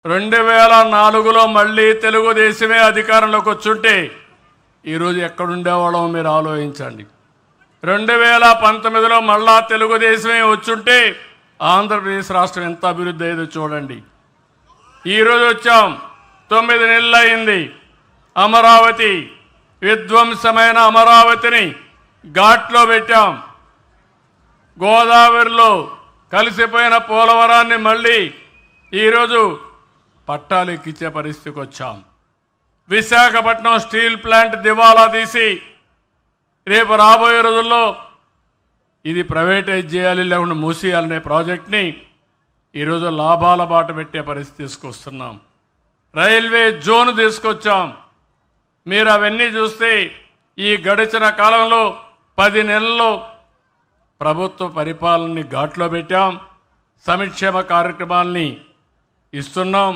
2004లో మళ్ళీ తెలుగుదేశమే అధికారంలోకి వచ్చుంటే ఈరోజు ఎక్కడుండేవాళ్ళో మీరు ఆలోచించండి. 2019లో మళ్ళా తెలుగుదేశమే వచ్చుంటే ఆంధ్రప్రదేశ్ రాష్ట్రం ఎంత అభివృద్ధి అయ్యేదో చూడండి. ఈరోజు వచ్చాం, 9 నెలలు అయింది. అమరావతి విధ్వంసమైన అమరావతిని ఘాట్లో పెట్టాం. గోదావరిలో కలిసిపోయిన పోలవరాన్ని మళ్ళీ ఈరోజు పట్టాలు ఎక్కించే పరిస్థితికి వచ్చాం. విశాఖపట్నం స్టీల్ ప్లాంట్ దివాలా తీసి రేపు రాబోయే రోజుల్లో ఇది ప్రైవేటైజ్ చేయాలి, లేకుండా మూసేయాలనే ప్రాజెక్ట్ని ఈరోజు లాభాల బాట పెట్టే పరిస్థితి తీసుకొస్తున్నాం. రైల్వే జోన్ తీసుకొచ్చాం. మీరు అవన్నీ చూస్తే ఈ గడిచిన కాలంలో 10 నెలల్లో ప్రభుత్వ పరిపాలనని ఘాట్లో పెట్టాం. సంక్షేమ కార్యక్రమాలని ఇస్తున్నాం.